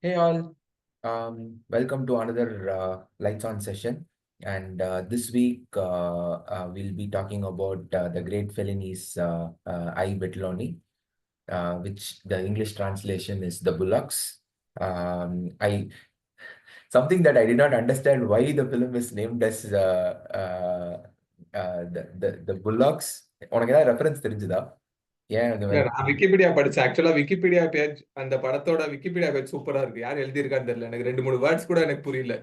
Hey all, welcome to another Lights On session. And this week we'll be talking about the great Fellini's I, Vitelloni, which the English translation is The Bullocks. I Something that I did not understand why the film is named as the Bullocks. உனக்கு ஏதாவது reference தெரிஞ்சுதா? ஏன் அந்த இல்ல மாதிரி நான் Wikipedia படிச்சேன். ஆக்சுவலா விக்கிபீடியா பேஜ் அந்த படத்தோட விக்கிபீடியா பேஜ் சூப்பரா இருக்கு. யார் எழுதியிருக்கான்னு தெரியல. எனக்கு 2, 3 வேர்ட்ஸ் கூட எனக்கு புரியல.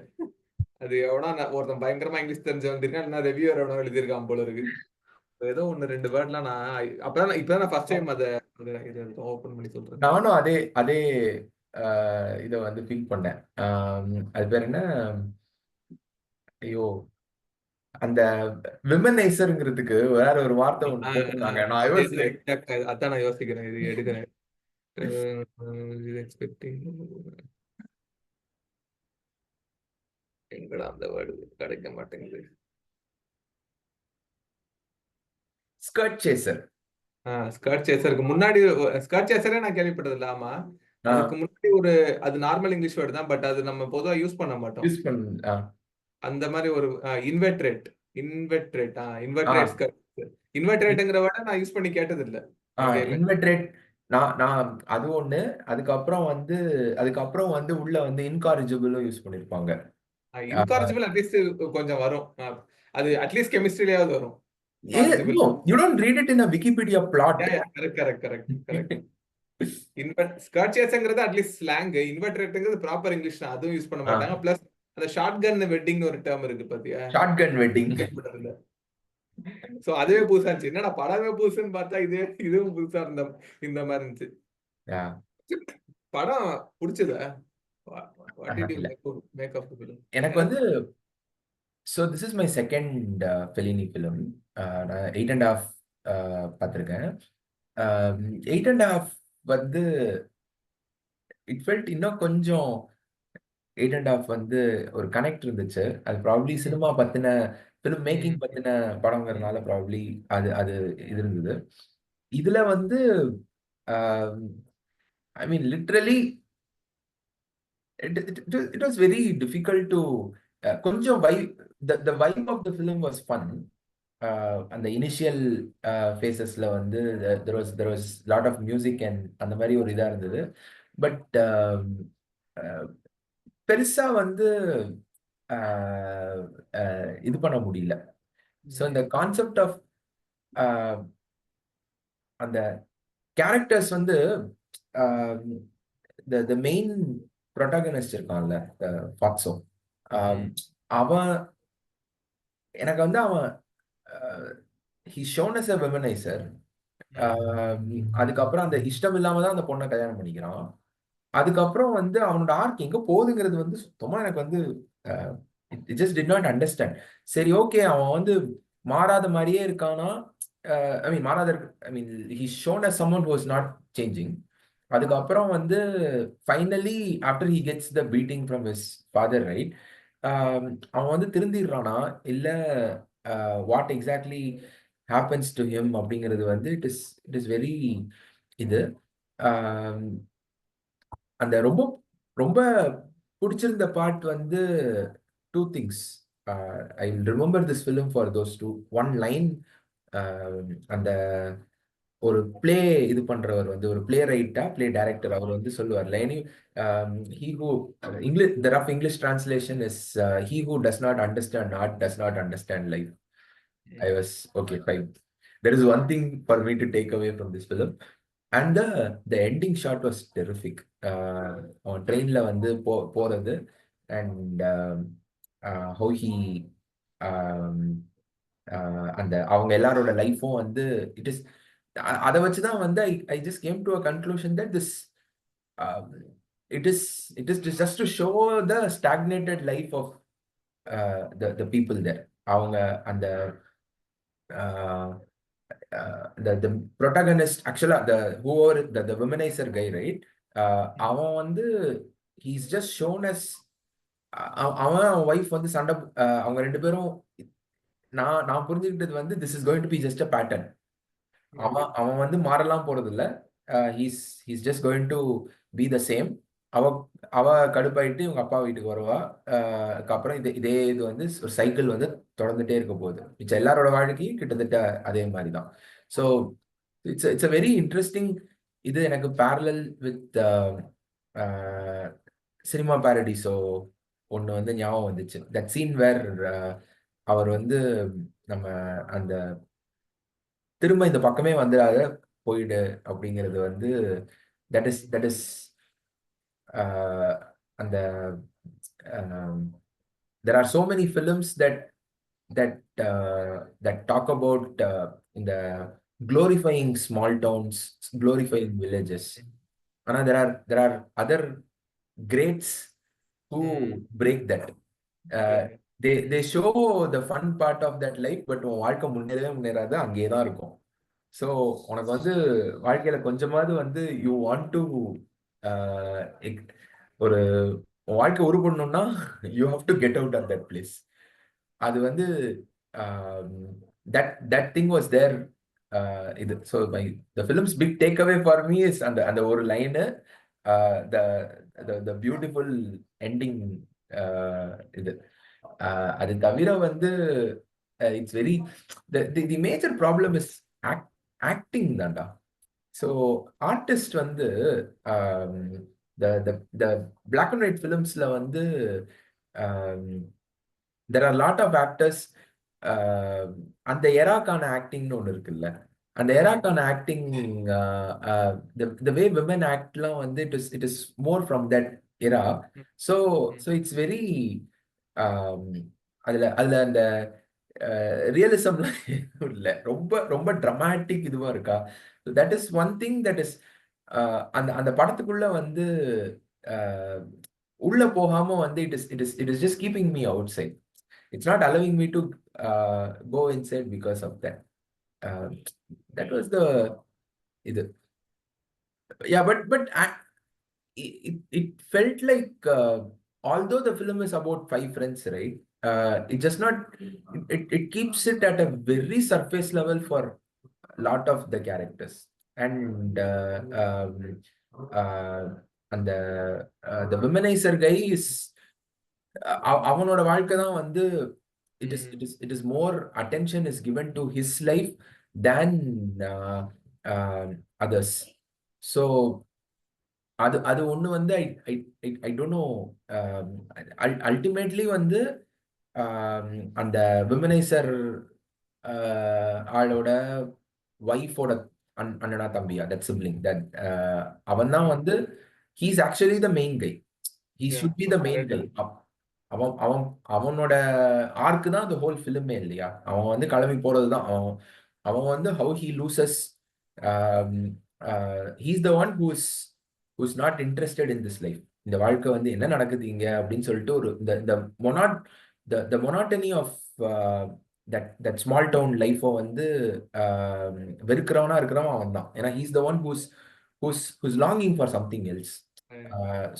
அது எவனா ஒருத்தன் பயங்கரமா இங்கிலீஷ் தெரிஞ்சு வந்திருக்கான், இல்லைன்னா ரிவ்யூவர் எவனோ எழுதியிருக்கான் போல இருக்கு. ஏதோ 1, 2 வேர்ட்லாம் நான் இப்பதான் நான் ஃபர்ஸ்ட் டைம் அதை ஓபன் பண்ணி சொல்றேன். நானும் அதே அதே இதை வந்து ஃபீல் பண்ணேன். அது பேர் என்ன? ஐயோ, அந்த விமனைசருங்கிறதுக்கு வேற ஒரு வார்த்தை ஒன்று போட்டிருந்தாங்க. நான் அதான் நான் யோசிக்கிறேன், இது எடுக்கிறேன். எக்ஸ்பெக்டிங் எங்கடா அந்த வேர்டு கிடைக்க மாட்டேங்குது. Skirt chaser. ஸ்கர்ட் சேசருக்கு முன்னாடி ஸ்கர்ட் சேசரே நான் கேள்விப்பட்டது இல்ல. ஆமா, அதுக்கு முன்னாடி அது நார்மல் இங்கிலீஷ் வேர்டு தான், பட் அது நம்ம பொதுவா யூஸ் பண்ண மாட்டோம். அந்த மாதிரி ஒரு இன்வெர்ட்ரேட் இன்வெர்ட்ரேட்ங்கிற வேர்டை நான் யூஸ் பண்ணி கேட்டது இல்ல. இன்வெர்ட்ரேட் நான் அது ஒண்ணு. அதுக்கப்புறம் வந்து உள்ள வந்து இன்காரிஜிபிளும் யூஸ் பண்ணிருப்பாங்க. இன்காரிஜிபிள் அட்லீஸ்ட் கொஞ்சம் வரும். அது அட்லீஸ்ட் கெமிஸ்ட்ரியிலேயாவது வரும். No, you don't read it in a Wikipedia plot. Correct. Skirt சேசர்ங்கிறது அட்லீஸ்ட் ஸ்லாங். இன்வெர்ட்ரேட்ங்கிறது ப்ராப்பர் இங்கிலீஷ், அதுவும் யூஸ் பண்ண மாட்டாங்க. பிளஸ் அந்த ஷார்ட் கன் வெட்டிங்னு ஒரு டேர்ம் இருக்கு பாத்தியா? ஷார்ட் கன் வெட்டிங். சோ அதுவே புதுசா இருந்துச்சு. என்னடா படமே புதுசுன்னு பார்த்தா இதுவும் புதுசா இந்த மாதிரி இருந்துச்சு. படம் பிடிச்சதா? எனக்கு வந்து so this is my second Fellini film. நான் 8.5 பார்த்திருக்கேன். 8.5 வந்து it felt இன்னும் கொஞ்சம் 8.5 வந்து ஒரு கனெக்ட் இருந்துச்சு. அது ப்ராபப்ளி சினிமா பத்தின ஃபிலிம் மேக்கிங் பத்தின படங்கிறதுனால ப்ராபப்ளி அது இது இருந்தது. இதுல வந்து I mean literally it was very difficult to கொஞ்சம் the vibe of the film was fun. அந்த இனிஷியல் ஃபேஸஸ்ல வந்து there was lot of music and அந்த மாதிரி ஒரு இதா இருந்தது. பட் பெருசா வந்து இது பண்ண முடியல. ஸோ இந்த கான்செப்ட் ஆஃப் அந்த கேரக்டர்ஸ் வந்து the மெயின் ப்ரொட்டாகனிஸ்ட் இருக்கான்ல, ஃபாக்ஸோ, அவன் எனக்கு வந்து அவன் he shown as a womanizer. அதுக்கப்புறம் அந்த இஷ்டம் இல்லாம தான் அந்த பொண்ணை கல்யாணம் பண்ணிக்கிறான். அதுக்கப்புறம் வந்து அவனோட ஆர்க் எங்க போகுதுங்கிறது வந்து சுத்தமா எனக்கு வந்து it just did not understand. சரி, ஓகே, அவன் வந்து மாறாத மாதிரியே இருக்கானா? he shown as someone who was not changing. அதுக்கப்புறம் வந்து finally after he gets the beating from his father, right? அவன் வந்து திருந்திடுறானா இல்ல what exactly happens to him அப்படிங்கிறது வந்து it is very இது அந்த ரொம்ப ரொம்ப பிடிச்சிருந்த பார்ட் வந்து two things. I will remember this film for those two. One line, அந்த ஒரு பிளே இது பண்றவர் வந்து ஒரு பிளே டைரக்டர், அவர் வந்து சொல்லுவார் லைனி, he who English, the rough English translation is he who does not understand art does not understand life. I was okay, fine. There is one thing for me to take away from this film. And the ending shot was terrific. on trainல வந்து போறது and how he அந்த அவங்க எல்லாரோட லைஃபும் வந்து it is அதை வச்சுதான் வந்து I just came to a conclusion that this it is just to show the stagnated life of the people there. அவங்க அந்த the protagonist, actually the womanizer guy, right? அவன் வந்து he's just shown as அவன் wife வந்து சண்டை, அவங்க ரெண்டு பேரும் நான் புரிஞ்சுக்கிட்டது வந்து this is going to be just a pattern. அவன் வந்து மாறலாம் போறது இல்ல. he's just going to be the same. அவ அவ கடுப்பாயிட்டு இவங்க அப்பா வீட்டுக்கு வருவா. அதுக்கப்புறம் இதே இது வந்து ஒரு சைக்கிள் வந்து தொடர்ந்துட்டே இருக்க போகுது. மிச்ச எல்லாரோட வாழ்க்கையும் கிட்டத்தட்ட அதே மாதிரி தான். So it's a very interesting. இது எனக்கு பேரலல் வித் சினிமா பாரடிஸோ ஒன்று வந்து ஞாபகம் வந்துச்சு. தட் சீன் வேர் அவர் வந்து நம்ம அந்த திரும்ப இந்த பக்கமே வந்துடாத போயிடு அப்படிங்கிறது வந்து தட் இஸ் அந்த there are so many films that talk about இந்த glorifying small towns, glorifying villages. ஆனா there are other greats who break that. Uh, they show the fun part of that life, but உன் வாழ்க்கை முன்னேறவே முன்னேறாது, அங்கேயே தான் இருக்கும். So உனக்கு வந்து வாழ்க்கையில கொஞ்சமாவது வந்து யூ வாண்ட் டு ஒரு உன் வாழ்க்கை உருப்படணும்னா you have to get out of that place. அது வந்து தட் திங் வாஸ் தேர். இது so the films big take away for me is அந்த அந்த ஒரு line, the the beautiful ending. இது அது தவிர வந்து it's very the major problem is acting தான்டா. ஸோ ஆர்டிஸ்ட் வந்து the the the black and white ஃபிலிம்ஸ்ல வந்து there are lot of actors. அந்த எராக்கான ஆக்டிங்னு ஒன்று இருக்குல்ல, அந்த எராக்கான ஆக்டிங் த வே விமன் ஆக்ட்லாம் வந்து it is more from that era. So so it's very அதுல அதுல அந்த ரியலிசம்லாம் இல்ல, ரொம்ப ரொம்ப ட்ரமாட்டிக் இதுவா இருக்கா. That is one thing that is அந்த அந்த படத்துக்குள்ள வந்து uh, உள்ள போகாம வந்து it is just keeping me outside. It's not allowing me to go inside because of that. That was the இது. Yeah but it felt like although the film is about five friends, right, it just not it keeps it at a very surface level for a lot of the characters. And uh, and the womanizer guy is அவனோட வாழ்க்கை தான் வந்து it is more attention is given to his life than uh, others. So அது அது ஒண்ணு வந்து ஐ I I don't no. Ultimately வந்து அந்த விமனைசர் ஆளோட ஒய்ஃபோட அண்ணனா தம்பியா தட் சிப்ளிங் தட் அவன் தான் வந்து he's actually the main guy. He should be the main guy. அவன் அவன் அவனோட ஆர்க்கு தான் அந்த ஹோல் ஃபிலிமே இல்லையா. அவன் வந்து கிளம்பி போறது தான். அவன் அவன் வந்து how he loses. He's the one who's not interested in this life. இந்த வாழ்க்கை வந்து என்ன நடக்குது இங்க அப்படின்னு சொல்லிட்டு ஒரு இந்த இந்த மொனாட் the monotony of that small town லைஃபை வந்து வெறுக்கிறவனா இருக்கிறவன் அவன் தான். ஏன்னா he's the one who's longing for something else.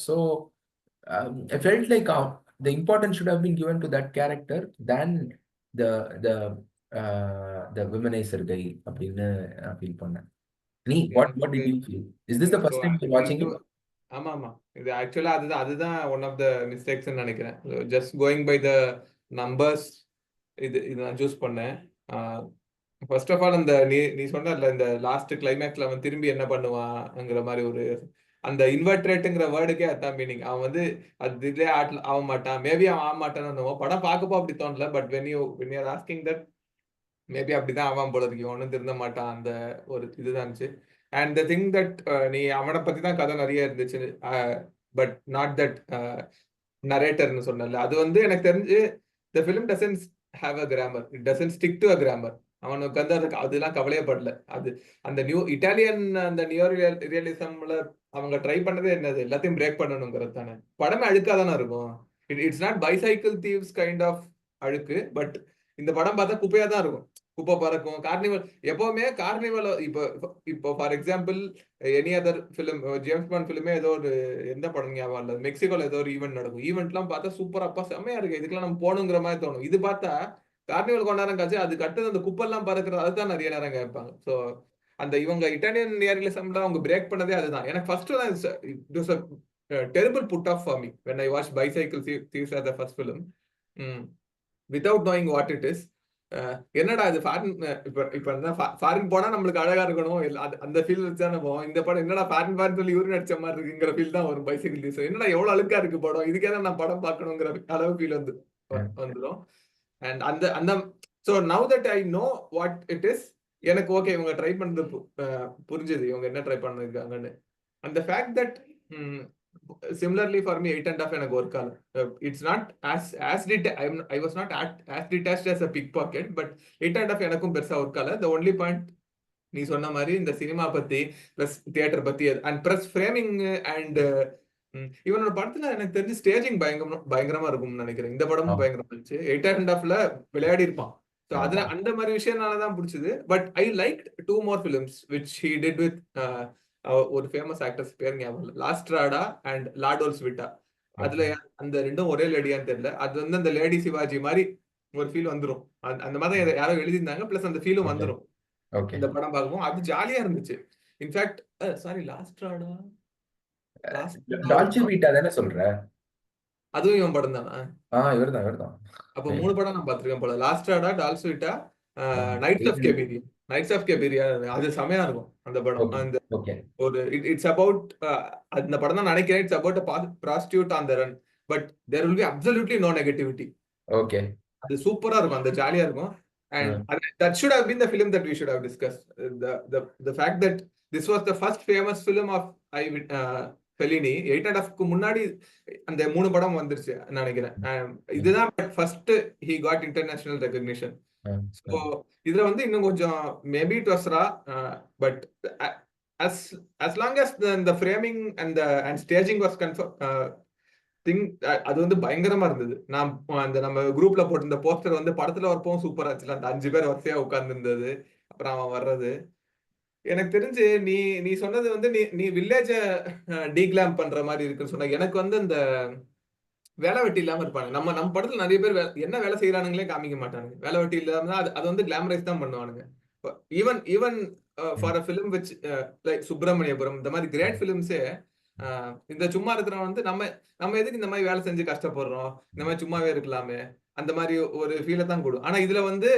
So I felt like the importance should have been given to that character than the the the womanizer guy அப்படின்னு நான் feel பண்ணேன். நீ what did you feel? Is this the first time you're watching it? ஆமா ஆமா, இது ஆக்சுவலா அதுதான் one of the mistakes நினைக்கிறேன். Just going by the numbers இது நான் சூஸ் பண்ணேன். ஃபர்ஸ்ட் ஆஃப் ஆல் அந்த நீ சொன்னல இந்த லாஸ்ட் கிளைமேக்ஸ்ல அவன் திரும்பி என்ன பண்ணுவான்ங்கிற மாதிரி ஒரு அந்த இன்வெர்ட்ரேட்டுங்கிற வேர்டுக்கே அதான் மீனிங். அவன் வந்து அது இதுலயே ஆக மாட்டான், மேபி அவன் ஆக மாட்டான்னு படம் பார்க்கப்போ அப்படி தோணல. But when you are asking that maybe அப்படிதான் அவன் போல இருக்கு, ஒன்றும் திருந்த மாட்டான், அந்த ஒரு இதுதான் இருந்துச்சு. அண்ட் த திங் தட் நீ அவனை பத்தி தான் கதை நிறைய இருந்துச்சு, பட் நாட் தட் நரேட்டர்னு சொன்னல. அது வந்து எனக்கு தெரிஞ்சு the film doesn't have a grammar, it doesn't stick to a grammar. அவனுக்கு வந்து அதெல்லாம் கவலையப்படல. அது அந்த நியூ இட்டாலியன் அந்த நியோ ரியலிசம்ல அவங்க ட்ரை பண்ணதே என்னது, எல்லாத்தையும் பிரேக் பண்ணணுங்கிறது தானே. படமே அழுக்கா தானே இருக்கும். It's not bicycle thieves kind of அழுக்கு, பட் இந்த படம் பார்த்தா குப்பையா தான் இருக்கும். குப்பை பறக்கும், கார்னிவல் எப்பவுமே கார்னிவல். இப்போ இப்போ for example any other film, James Bond ஃபிலிமே ஏதோ ஒரு எந்த படம் ஞாபகம் இல்லை, மெக்சிகோல ஏதோ ஒரு ஈவெண்ட் நடக்கும். ஈவெண்ட்லாம் பார்த்தா சூப்பரா அப்பா செம்மையா இருக்கு, இதுக்கெல்லாம் நம்ம போகணுங்கிற மாதிரி தோணும். இது பார்த்தா கார்னிவல் கொஞ்ச நேரம் காச்சு, அது கட்டுறது அந்த குப்பெல்லாம் பறக்கிறது, அதுதான் நிறைய நேரம் கேட்பாங்க. ஸோ அந்த இவங்க இட்டாலியன் ரியலிசம்ல அவங்க பிரேக் பண்ணதே அதுதான். எனக்கு ஃபர்ஸ்ட் தான் terrible put off for me when I watched Bicycle Thieves as the first film. Without knowing what it is. என்னடா இது ஃபாரின் இப்ப இப்ப ஃபாரின் போனா நம்மளுக்கு அழகா இருக்கணும் அந்த ஃபீல் வச்சா நம்ம இந்த படம் என்னடா ஃபாரின் சொல்லி ஊர் நடிச்ச மாதிரி இருக்குங்கிற ஃபீல் தான் வரும் பைசைக்கிள் தீஸ். என்னடா எவ்வளவு அழுக்கா இருக்கு படம், இதுக்கே தான் நான் படம் பார்க்கணுங்கிற அளவு ஃபீல் வந்துடும். அண்ட் அந்த அந்த so now that I know what it is, எனக்கு ஓகே இவங்க ட்ரை பண்ணது புரிஞ்சுது இவங்க என்ன ட்ரை பண்ணிருக்காங்கன்னு. அந்த fact that similarly for me 8.5 எனக்கு ஒர்க் ஆகல. It's not as I was not as detached as a pickpocket, but 8.5 எனக்கும் பெருசா ஒர்க் ஆகல. The only point நீ சொன்ன மாதிரி இந்த சினிமா பத்தி பிளஸ் தியேட்டர் பத்தி அண்ட் பிளஸ் ஃப்ரேமிங் அண்ட் இவனோட படத்துல எனக்கு தெரிஞ்சு ஸ்டேஜிங் பயங்கரமா இருக்கும்னு நினைக்கிறேன். இந்த படமும் பயங்கரமா இருந்துச்சு. 8.5ல விளையாடி இருப்பான். ஸோ அதுல அந்த மாதிரி விஷயம்னாலதான் பிடிச்சது. But I like 2 more films which he did with ஒரு ஃபேமஸ் ஆக்டர்ஸ் பேர் ஞாபகம், லாஸ்ட்ராடா அண்ட் லாடோல்ஸ் விட்டா. அதுல அந்த ரெண்டும் ஒரே லேடியான்னு தெரியல. அது வந்து அந்த லேடி சிவாஜி மாதிரி ஒரு ஃபீல் வந்துடும். அந்த மாதிரி யாரோ எழுதியிருந்தாங்க, பிளஸ் அந்த ஃபீலும் வந்துடும் இந்த படம் பார்க்கும். அது ஜாலியா இருந்துச்சு. இன்ஃபேக்ட் சாரி லாஸ்ட்ராடா டால்சி வீட்டா தானே சொல்ற? அதுவும் இவன் படம் தானா? இவர்தான். அப்ப 3 படம் நான் பார்த்திருக்கேன் போல. லாஸ்ட்ராடா, டால்ஸ் விட்டா, நைட்ஸ் ஆஃப் கேபிரியா. நைட்ஸ் ஆஃப் கேபிரியா அது செமையா இருக்கும் அந்த படம். அந்த ஒரு இட்ஸ் அபவுட் அந்த படம் தான் நினைக்கிறேன். It's about prostitute on the run, but there will be absolutely no negativity. Okay, அது சூப்பரா இருக்கும், அந்த ஜாலியா இருக்கும். And that should have been the film that we should have discussed. The fact that this was the first famous film of Fellini. 8.5க்கு முன்னாடி அந்த 3 படம் வந்துருச்சு நினைக்கிறேன். இதுதான் first he got international recognition. So இதுல வந்து இன்னும் கொஞ்சம் maybe it was raw, but as long as the framing and staging was அது வந்து பயங்கரமா இருந்தது. நான் அந்த நம்ம குரூப்ல போட்டிருந்த போஸ்டர் வந்து படத்துல வரப்பவும் சூப்பரா இருந்துச்சு. அந்த 5 பேர் வரிசையா உட்கார்ந்து இருந்தது, அப்புறம் அவன் வர்றது. எனக்கு தெரிஞ்சு நீ சொன்னது வந்து நீ வில்லேஜ டீக்ளாம் பண்ற மாதிரி இருக்குன்னு சொன்ன. எனக்கு வந்து இந்த வேலை வெட்டி இல்லாம இருப்பாங்க. நம்ம படத்துல நிறைய பேர் என்ன வேலை செய்யறானுங்களே காமிக்க மாட்டானுங்க. வேலை வெட்டி இல்லாம அது வந்து கிளாமரைஸ் தான் பண்ணுவானுங்க. Even for a film which like Subramaniapuram, இந்த மாதிரி கிரேட் ஃபிலிம்ஸே இந்த சும்மா இருக்கிறவன் வந்து நம்ம எதுக்கு இந்த மாதிரி வேலை செஞ்சு கஷ்டப்படுறோம், இந்த மாதிரி சும்மாவே இருக்கலாமே, அந்த மாதிரி ஒரு ஃபீலை தான் கொடுக்கும். ஆனா இதுல வந்து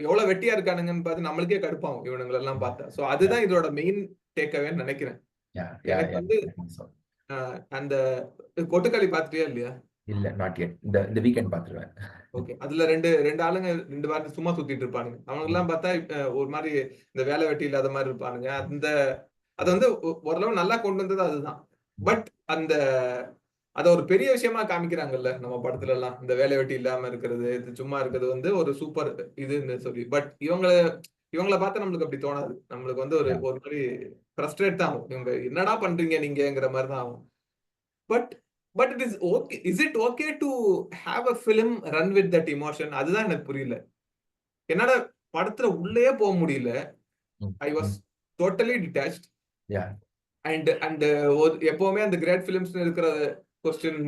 எவ்வளவு வெட்டியா இருக்கானுங்கன்னு பார்த்து நம்மளுக்கே கடுப்பாகும் இவனுங்களை எல்லாம் பார்த்தா. சோ அதுதான் இதோட மெயின் டேக்அவேன்னு நினைக்கிறேன். எனக்கு வந்து அந்த கொட்டுக்களி பாத்துட்டியா இல்லையா? இல்ல, நாட் யெட். இந்த வீக்கெண்ட் பாத்துருவேன். ஓகே, அதுல ரெண்டு ஆளுங்க 2 வாரம் சும்மா சுத்திட்டு இருப்பானுங்க. அவங்க எல்லாம் பார்த்தா ஒரு மாதிரி இந்த வேலை வெட்டி இல்லாத மாதிரி இருப்பானுங்க. அது வந்து ஓரளவு நல்லா கொண்டு வந்தது அதுதான். பட் அத ஒரு பெரிய விஷயமா காமிக்கிறாங்கல்ல நம்ம படத்துல எல்லாம், இந்த வேலை வெட்டி இல்லாம இருக்கிறது, இது சும்மா இருக்கிறது வந்து ஒரு சூப்பர் இதுன்னு சொல்லி. பட் இவங்களை பார்த்தா நம்மளுக்கு அப்படி தோணாது. நம்மளுக்கு வந்து ஒரு மாதிரி ஃப்ரஸ்ட்ரேட் தான் ஆகும். இவங்க என்னடா பண்றீங்க நீங்கிற மாதிரி தான் ஆகும். But it is okay. Is it okay to have a film run with that emotion? அதுதான் எனக்கு புரியல. என்னோட படத்துல உள்ளே போக முடியல. I was totally detached. And எப்பவுமே அந்த கிரேட் ஃபிலிம்ஸ் இருக்கிற கொஸ்டின்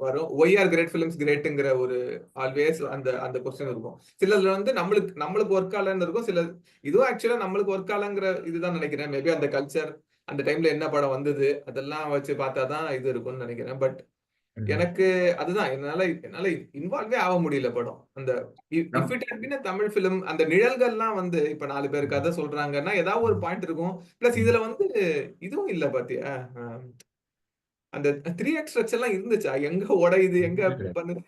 வரும். ஒய் ஆர் கிரேட் ஃபிலிம்ஸ் கிரேட்டுங்கிற ஒரு ஆல்வேஸ் அந்த கொஸ்டின் இருக்கும். சிலதுல வந்து நம்மளுக்கு ஒர்க் ஆகலன்னு இருக்கும். சில இதுவும் ஆக்சுவலா நம்மளுக்கு ஒர்க் ஆகலங்கிற இதுதான் நினைக்கிறேன். மேபி அந்த கல்ச்சர், அந்த டைம்ல என்ன படம் வந்தது அதெல்லாம் வச்சு பார்த்தாதான் இது இருக்கும்னு நினைக்கிறேன். பட் எனக்கு அதுதான் என்னால இன்வால்வே ஆக முடியல படம். அந்த if it had been a Tamil film, அந்த நிழல்கள்லாம் வந்து இப்ப 4 பேர் கதை சொல்றாங்கன்னா ஏதாவது ஒரு பாயிண்ட் இருக்கும். பிளஸ் இதுல வந்து இதுவும் இல்ல பாத்தியா, அந்த 3x ஸ்ட்ரக்சர் எல்லாம் இருந்துச்சா? எங்க உடையுது, எங்க பண்ணுது,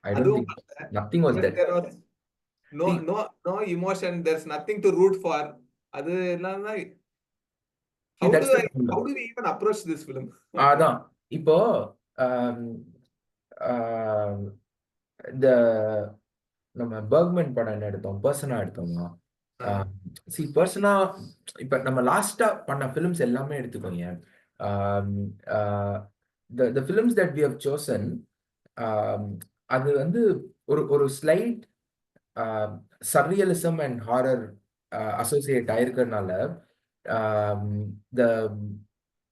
அதுவும் no emotion, there's nothing to root for. அது எல்லாம் தான். How do we even approach this film? அதான் இப்போ இந்த நம்ம பர்க்மன் படம் என்ன எடுத்தோம், பர்சனா எடுத்தோம்னா, பர்சனா இப்ப நம்ம லாஸ்டா பண்ண பிலிம்ஸ் எல்லாமே எடுத்துக்கோங்க. the films that we have chosen, அது வந்து ஒரு slight surrealism and horror associate ஆயிருக்கிறதுனால, the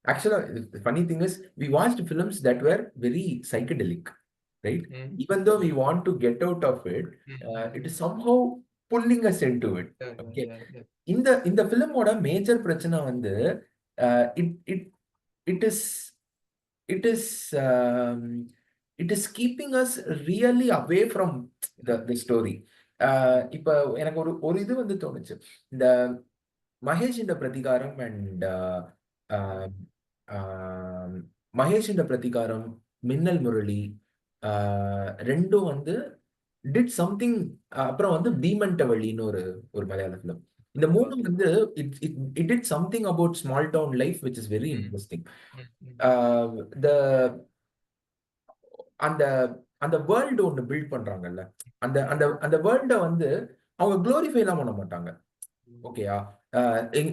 actually the funny thing is we watched films that were very psychedelic, right? Even though we want to get out of it, it is somehow pulling us into it. Okay, இந்த ஃபிலிமோட major பிரச்சனை வந்து it it is um, it is keeping us really away from the story. இப்ப எனக்கு ஒரு ஒரு இது வந்து தோணுச்சு. இந்த மகேஷின் பிரதிகாரம் அண்ட் மகேஷின் பிரதிகாரம், மின்னல் முரளி ரெண்டும் வந்து டிட் சம்திங். அப்புறம் வந்து பீமன்டவள்ளின்னு ஒரு ஒரு மலையாள ஃபிலிம். இந்த மூணும் ஓகே. வந்து it did something about small town life which is very interesting. The அந்த அந்த வேர்ல்டு ஒன்று பில்ட் பண்றாங்கல்ல, அந்த அந்த அந்த வேர்ல்ட வந்து அவங்க குளோரிஃபை எல்லாம் பண்ண மாட்டாங்க. ஓகேயா,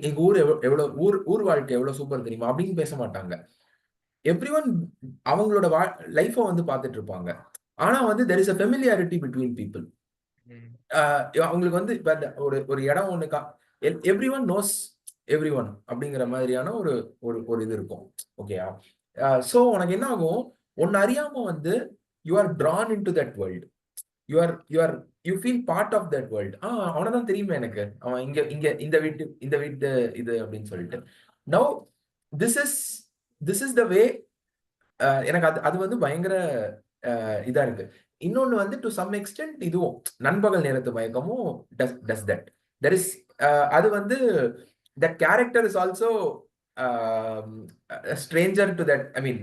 எங்க ஊர் எவ்வளவு ஊர் ஊர் வாழ்க்கை எவ்வளவு சூப்பர் தெரியுமா அப்படின்னு பேச மாட்டாங்க. எவ்ரிஒன் அவங்களோட லைஃப வந்து பார்த்துட்டு இருப்பாங்க. ஆனா வந்து there is a familiarity between people. அவங்களுக்கு வந்து இப்ப ஒரு ஒரு இடம் ஒண்ணு every one knows every one அப்படிங்கிற மாதிரியான ஒரு ஒரு ஒரு இது இருக்கும். ஓகேயா, சோ உனக்கு என்ன ஆகும், ஒன்னு அறியாம வந்து you are drawn into that world. You feel part of that world. அவனதான் தெரியுமே எனக்கு, அவன் இங்க இங்க இந்த வீட்டு இது அப்படின்னு சொல்லிட்டு. Now this is this is the way. எனக்கு அது அது வந்து பயங்கர இதா இருக்கு. இன்னொன்னு வந்து டு சம் எக்ஸ்டென்ட் இதுவும் நண்பகல் நேரத்து மயக்கமும் டஸ் தட். தெர் இஸ் அது வந்து that character is also stranger to that. I mean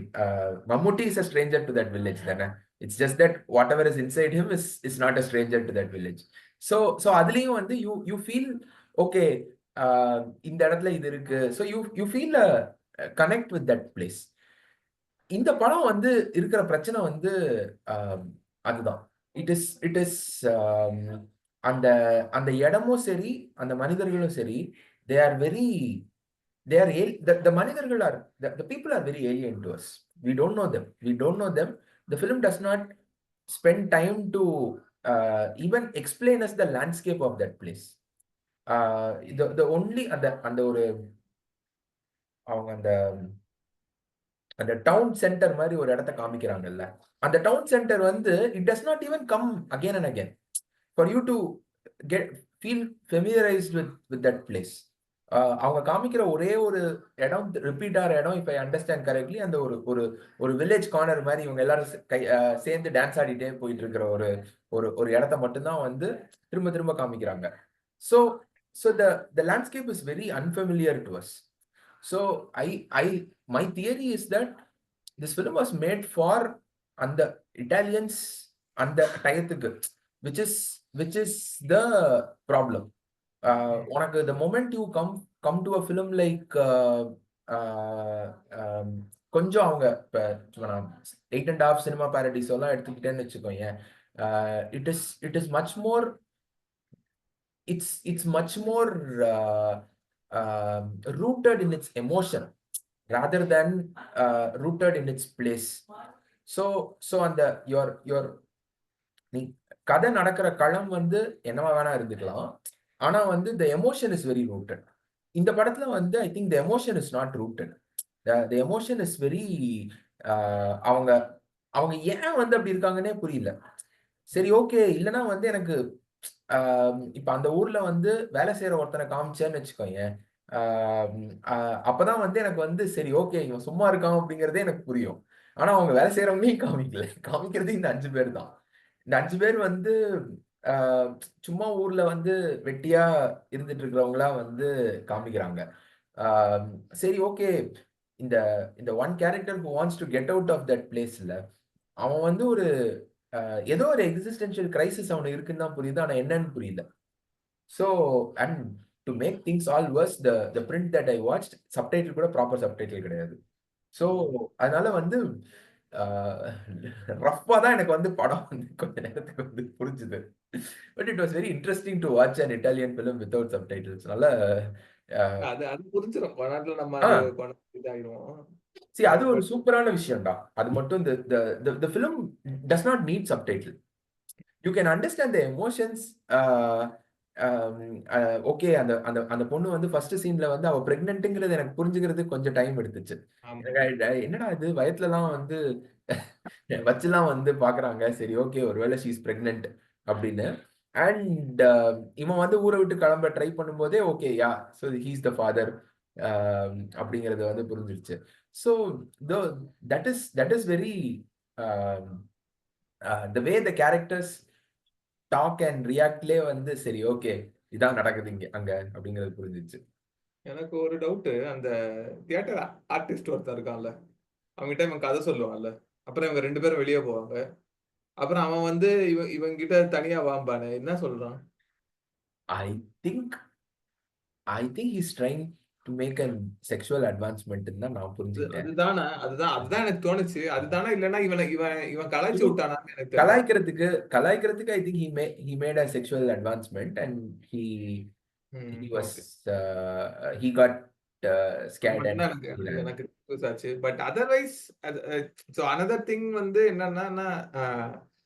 Mammootty is a stranger to that village தானே. It's just that whatever is inside him is not a stranger to that village. So அதுலயும் வந்து you feel okay, இந்த இடத்துல இது இருக்கு. So you feel connect with that place. இந்த படம் வந்து இருக்கிற பிரச்சனை வந்து அதுதான். இட் இஸ் அந்த அந்த இடமும் சரி, அந்த மனிதர்களும் சரி, they are very they are the மனிதர்கள் are the people are very alien to us. We don't know them. The film does not spend time to even explain us the landscape of that place. The only அந்த ஒரு அவங்க அந்த town centre மாதிரி ஒரு இடத்த காமிக்கிறாங்கல்ல, அந்த town centre வந்து it does not even come again and again for you to get feel familiarized with that place. அவங்க காமிக்கிற ஒரே ஒரு இடம், ரிப்பீட் ஆகிற இடம், இப்போ ஐ அண்டர்ஸ்டாண்ட் கரெக்ட்லி, அந்த ஒரு ஒரு ஒரு வில்லேஜ் கார்னர் மாதிரி இவங்க எல்லாரும் சேர்ந்து டான்ஸ் ஆடிட்டே போயிட்டு இருக்கிற ஒரு ஒரு ஒரு இடத்த மட்டும்தான் வந்து திரும்ப திரும்ப காமிக்கிறாங்க. So so the landscape is very unfamiliar to us. So my theory is that this film was made for and the Italians and the டயத்துக்கு, which is the problem. உனக்கு the moment you come to a film like கொஞ்சம் அவங்க இப்ப 8.5 cinema Paradise எல்லாம் எடுத்துக்கிட்டேன்னு வச்சுக்கோங்க. It is much more it's much more rooted in its emotion rather than rooted in its place. So அந்த your நீ கதை நடக்கிற களம் வந்து என்னவா வேணா இருந்துக்கலாம், ஆனா வந்து the emotion is very rooted. இந்த படத்துல வந்து I think the emotion is not rooted. The emotion is very அவங்க அவங்க ஏன் வந்து அப்படி இருக்காங்கன்னே புரியல. சரி, ஓகே, இல்லைன்னா வந்து எனக்கு இப்ப அந்த ஊர்ல வந்து வேலை செய்யற ஒருத்தனை காமிச்சேன்னு வச்சுக்கோங்க, அப்பதான் வந்து எனக்கு வந்து சரி, ஓகே, இவன் சும்மா இருக்கான் அப்படிங்கறதே எனக்கு புரியும். ஆனா அவங்க வேலை செய்யறவங்களையும் காமிக்கிறது இந்த 5 பேர் தான். இந்த 5 பேர் வந்து சும்மா ஊர்ல வந்து வெட்டியா இருந்துட்டு இருக்கிறவங்களா வந்து காமிக்கிறாங்க. சரி, ஓகே, இந்த இந்த one character who wants to get out of that பிளேஸ்ல அவன் வந்து ஒரு ஏதோ ஒரு எக்ஸிஸ்டென்ஷியல் கிரைசிஸ் அவனுக்கு இருக்குன்னு தான் புரியுது, ஆனா என்னன்னு புரியல. So and to make things all worse, the print that I watch subtitle கூட ப்ராப்பர் சப்டைட்டில் கிடையாது. ஸோ அதனால வந்து ரஃபா தான் எனக்கு வந்து படம் வந்து கொஞ்ச நேரத்துக்கு வந்து புரிஞ்சுது. But it was very interesting to watch an Italian film without subtitles. நல்ல அது புரிஞ்சிடும் கொண்டாட்டில் நம்ம அது இதாகிடுவோம். அது ஒரு சூப்பரான விஷயம்டா. அது மட்டும் the film does not need subtitle. You can understand the emotions. Okay, அந்த அந்த அந்த பொண்ணு வந்து ஃபர்ஸ்ட் சீன்ல வந்து அவ பிரெக்னன்ட்ங்கிறது எனக்கு புரிஞ்சுக்கிறது கொஞ்சம் டைம் எடுத்துச்சு. என்னடா இது வயத்துலலாம் வந்து வச்சுலாம் வந்து பாக்குறாங்க, சரி ஓகே ஒருவேளை ஷீ இஸ் பிரெக்னன்ட் அப்படின்னு. அண்ட் இவன் வந்து ஊரை விட்டு கிளம்ப ட்ரை பண்ணும்போதே okay yeah, so he's the father. அப்படிங்கிறது வந்து புரிஞ்சிருச்சு. So that is very the way the characters talk and ரியாக்ட்லேயே வந்து சரி ஓகே இதான் நடக்குது இங்க அங்க அப்படிங்கிறது புரிஞ்சிருச்சு. எனக்கு ஒரு டவுட். அந்த தியேட்டர் ஆர்டிஸ்ட் ஒருத்தன் இருக்கான்ல, அவங்ககிட்ட இவன் கதை சொல்லுவான்ல, அப்புறம் இவங்க 2 பேரும் வெளியே போவாங்க. அப்புறம் அவன் வந்து இவங்கிட்ட தனியா வாம்பானே, என்ன சொல்றான்? I think I think is trying to make an sexual advancement தான் நான் புரிஞ்சுக்கிட்டேன். அதுதானே, அதுதான் எனக்கு தோணுச்சு. அதுதானே, இல்லைன்னா இவன் இவன் இவன் கலாய்ச்சி விட்டானான்னு எனக்கு தெரியல. கலாய்க்கிறதுக்கு கலாய்க்கிறதுக்கு I think he made a sexual advancement and he was okay. he got அது scared and மட்டும்தான் எனக்கு எனக்கு எனக்கு confuse ஆச்சு. But otherwise so another thing வந்து என்னன்னா,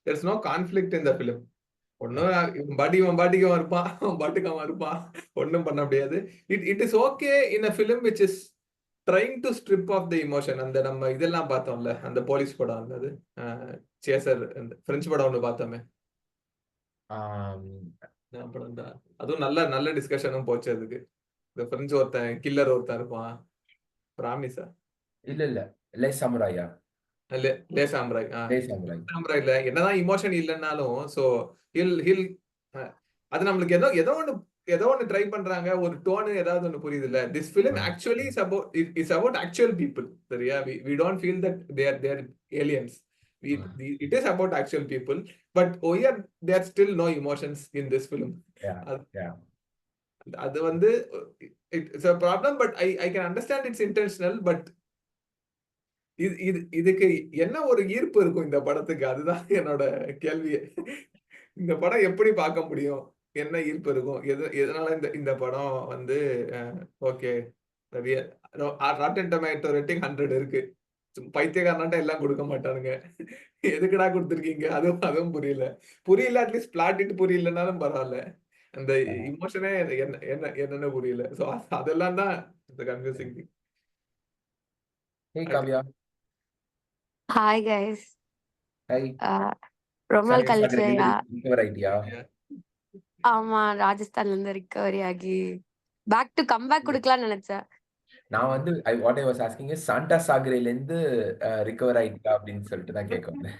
there's no conflict in the film. ஒன்னும் இவன் பாட்டிக்கு அவன் இருப்பான், அவன் பாட்டுக்கு அவன் இருப்பான். ஒன்னும் பண்ண முடியாது. It is okay in a film which is trying to strip off the emotion. அந்த நம்ம இதெல்லாம் பார்த்தோம்ல, அந்த போலீஸ் படம் இருந்தது, சேசர், பிரெஞ்சு படம் ஒன்று பார்த்தோமே, um, படம் தான். அதுவும் நல்ல நல்ல டிஸ்கஷனும் போச்சு அதுக்கு. இந்த பிரெஞ்சு ஒருத்தன் கில்லர் ஒருத்தன் இருப்பான், பிராமிஸா இல்ல இல்ல லேஸ் சமுராயா லே சாம்ராய். Last samurai. சாம்ராய்ல என்னதான் இமோஷன் இல்லைன்னாலும், ஸோ ஹில் ஹில் அது நம்மளுக்கு ஏதோ ஒன்று ட்ரை பண்றாங்க, ஒரு டோனு ஏதாவது ஒன்று புரியுது இல்ல. This film actually is about actual people. சரியா? We don't feel that they're aliens. It is about actual people, but oh yeah, there still no emotions in this film. Yeah, yeah. அது வந்து it's a problem, but I can understand it's intentional. But இதுக்கு என்ன ஒரு ஈர்ப்பு இருக்கும் இந்த படத்துக்கு? அதுதான் என்னோட கேள்வியே. இந்த படம் எப்படி பார்க்க முடியும்? என்ன ஈர்ப்பு இருக்கும்? எதனால இந்த இந்த படம் வந்து ஓகே, ராட்டன் டொமேட்டோ ரேட்டிங் 100 இருக்கு. பைத்தியக்காரனாட்ட எல்லாம் கொடுக்க மாட்டானுங்க. எதுக்குடா கொடுத்துருக்கீங்க? அதுவும் புரியல. அட்லீஸ்ட் பிளாட் புரியலனாலும் பரவாயில்ல. அந்த இமோஷனே என்னன்னு புரியல. சோ அதெல்லாம் தான் இந்த confusing thing. Hey Kavya. Hi guys. Hi. ரொம்ப நாள் Sandhya கழிச்சு Sagar recover ஆயிட்டியா? ஆமா, ராஜஸ்தான்ல இருந்து ரிகவரி ஆகி பேக் டு கம்பேக் கொடுக்கலாம்னு நினைச்சேன். நான் வந்து what I was asking is சாண்டா சாகரேல இருந்து ரிகவர் ஆயிட்டியா அப்படின்னு சொல்லிட்டு தான் கேட்க வந்தேன்.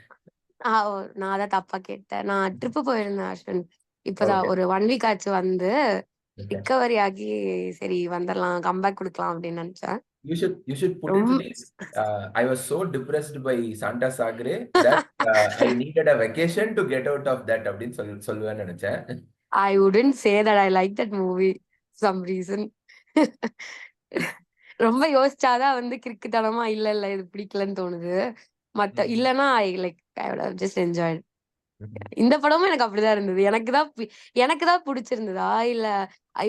நான் அதான் தப்பா கேட்டேன். நான் ட்ரிப்பு போயிருந்தேன் அஸ்வின். இப்பதான் ஒரு 1 வீக் ஆச்சு வந்து ரிகவரி ஆகி சரி வந்துடலாம், கம்பேக் கொடுக்கலாம் அப்படின்னு நினைச்சேன். You should put it like I was so depressed by Santa Sagre that I needed a vacation to get out of that அப்படின்னு சொல்லுவேன்னு நினைச்சேன். I wouldn't say that I like that movie some reason. ரொம்ப யோசிச்சாதான் வந்து கிறுக்குத்தனமா இல்ல இது பிடிக்கலன்னு தோணுது. மத்த இல்லன்னா I would have just enjoyed. இந்த படமும் எனக்கு அப்படிதான் இருந்தது. எனக்குதான் பிடிச்சிருந்ததா இல்ல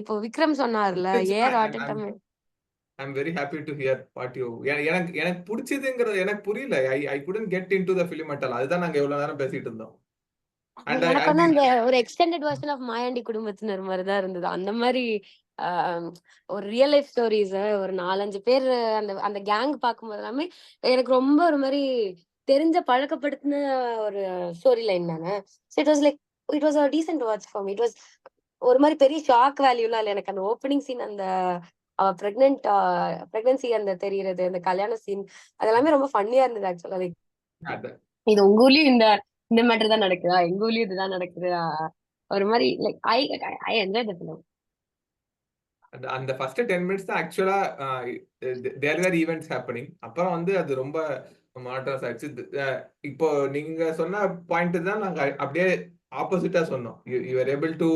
இப்போ விக்ரம் சொன்னார்ல ஏன் I'm very happy to hear what you எனக்கு பிடிச்சதுங்கிறது எனக்கு புரியல. I couldn't get into the film at all. அதுதான் நாங்க எவ்வளவு நேரம் பேசிட்டு இருந்தோம். எனக்கு வந்து அந்த ஒரு எக்ஸ்டெண்டட் வெர்ஷன் ஆஃப் மாயாண்டி குடும்பத்தினர் மாதிரிதான் இருந்தது. அந்த மாதிரி ஒரு ரியல் லைஃப் ஸ்டோரிஸ் ஒரு 4-5 பேர் அந்த அந்த கேங் பார்க்கும்போது எல்லாமே எனக்கு ரொம்ப ஒரு மாதிரி தெரிஞ்ச பழக்கப்படுத்தின ஒரு ஸ்டோரி லைன் தானே. It was decent watch for me. It was ஒரு மாதிரி பெரிய ஷாக் வேல்யூலாம் இல்லை எனக்கு. அந்த ஓப்பனிங் சீன், அந்த அவ பிரெக்னன்சி அந்த தெரியுறது, அந்த கல்யாண சீன், அதெல்லாமே ரொம்ப ஃபன்னியா இருந்தது ஆக்சுவலா. இது உங்க ஊர்லயும் இந்த மேட்டர் தான் நடக்குதா, எங்க ஊர்லயும் இதுதான் நடக்குது, ஒரு மாதிரி ஐ என்ஜாய் தி ஃபிலிம். அந்த ஃபர்ஸ்ட் 10 மினிட்ஸ் தான் ஆக்சுவலா தேர் வேர் ஈவென்ட்ஸ் ஹேப்பனிங். அப்புறம் வந்து அது ரொம்ப மாட்ரஸ் ஆயிடுச்சு. இப்போ நீங்க சொன்ன பாயிண்ட் தான் நாங்க அப்படியே ஆப்போசிட்டா சொன்னோம். You are able to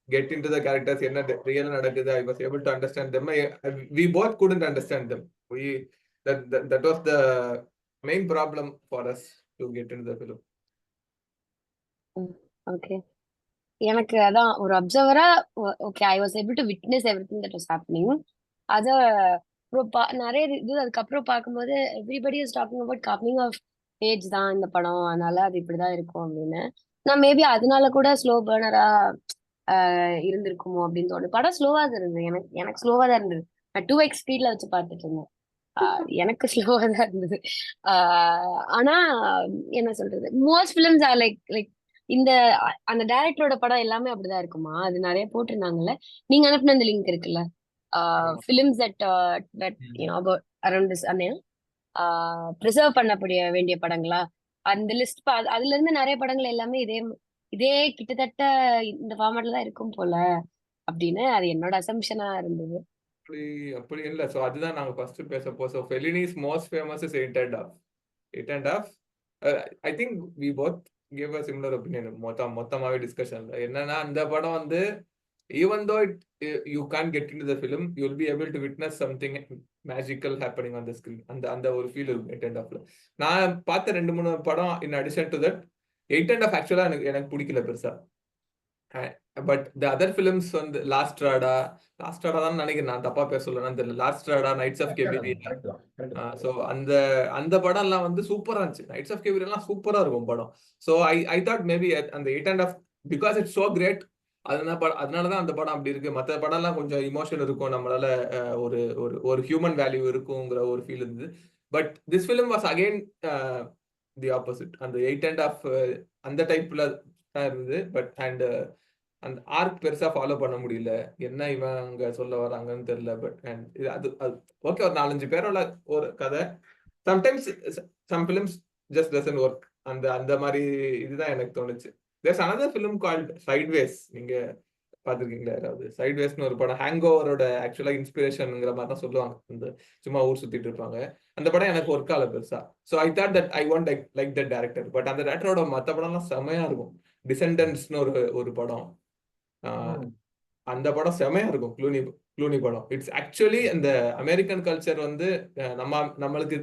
get into the characters, என்ன ரியலா நடக்குது. I was able to understand them. We both couldn't understand them. That was the main problem for us to get into the film. Okay, எனக்கு அதான் ஒரு அப்சர்வரா okay, I was able to witness everything that was happening. அத நிறைய இது அதுக்கப்புறம் பார்க்கும்போது everybody is talking about coming of age தான் இந்த படம், அதனால அது இப்படிதான் இருக்கும் அப்படின்னு. நான் மேபி அதனால கூட ஸ்லோ பர்னரா இருந்திருக்குமோ அப்படின்னு தோணுது. படம் ஸ்லோவா தான் இருந்தது. எனக்கு ஸ்லோவா தான் இருந்தது. நான் 2x ஸ்பீட்ல வச்சு பார்த்துட்டு இருந்தேன். எனக்கு ஸ்லோவா தான் இருந்தது. ஆனா என்ன சொல்றது, மோஸ்ட் பிலிம்ஸ் ஆர் லைக் இந்த அந்த டைரக்டரோட படம் எல்லாமே அப்படிதான் இருக்குமா? அது நிறைய போட்டிருந்தாங்கல்ல. நீங்க அனுப்பின அந்த லிங்க் இருக்குல்ல, films that about around this preserve பண்ணக்கூடிய வேண்டிய படங்களா அந்த லிஸ்ட். அதுல இருந்து நிறைய படங்கள் எல்லாமே இதே இதே கிட்டத்தட்ட இந்த ஃபார்மேட்ல தான் இருக்கும் போல அப்படின்னு அது என்னோட அசம்ஷனா இருந்தது. அப்படி அப்படி இல்ல. சோ அதுதான் நாங்க ஃபர்ஸ்ட் பேசப்போ. So Fellini's most famous is 8.5. I think we both gave a similar opinion மொத்தமாவே டிஸ்கஷன்ல. என்னன்னா அந்த படம் வந்து even though you can't get into the film, you'll be able to witness something magical happening on the screen. அந்த ஒரு feel இருக்கும் 8.5ல. நான் பார்த்த 2-3 படம் in addition to that, 8.5 ஆக்சுவலா எனக்கு பிடிக்கல பெருசா. பட் த அதர் ஃபிலிம்ஸ் வந்து லாஸ்ட் ராடா தான் நினைக்கிறேன், நான் தப்பா பேர் சொல்லணும் தெரியல. லாஸ்ட் Strada, Nights of Cabiria. So அந்த படம் எல்லாம் வந்து சூப்பரா இருந்துச்சு. நைட்ஸ் ஆஃப் கெபிரியா எல்லாம் சூப்பரா இருக்கும் படம். ஸோ ஐ தாட் மேபி அந்த 8.5 பிகாஸ் இட்ஸ் சோ கிரேட், அதனாலதான் அந்த படம் அப்படி இருக்கு. மற்ற படம் எல்லாம் கொஞ்சம் இமோஷன் இருக்கும், நம்மளால ஒரு ஒரு ஹியூமன் வேல்யூ இருக்குங்கிற ஒரு ஃபீல் இருந்தது. But this film was again the opposite. அந்த 8.5 அந்த டைப்ல இருந்தது. பட் அண்ட் அந்த ஆர்க் பெருசா ஃபாலோ பண்ண முடியல, என்ன இவன் அங்க சொல்ல வராங்கன்னு தெரியல. பட் அண்ட் அது ஓகே, ஒரு 4-5 பேரோட ஒரு கதை. Sometimes some films just doesn't work. அந்த மாதிரி இதுதான் எனக்கு தோணுச்சு. there's another film called Sideways. நீங்க பாத்துருக்கீங்களா யாராவது? சைட்வேஸ்னு ஒரு படம், ஹேங் ஓவரோட ஆக்சுவலா இன்ஸ்பிரேஷன்ங்கிற மாதிரி தான் சொல்லுவாங்க. இந்த சும்மா ஊர் சுத்திட்டு இருப்பாங்க. அந்த படம் எனக்கு ஒர்க் ஆகல பெருசா. So I thought that I want like that director. But அந்த டேரக்டரோட மற்ற படம்லாம் செமையா இருக்கும். டிசெண்டன்ட்ஸ்னு ஒரு படம், அந்த படம் செமையா இருக்கும். க்ளூனி படம். இட்ஸ் ஆக்சுவலி அந்த அமெரிக்கன் கல்ச்சர் வந்து நம்மளுக்கு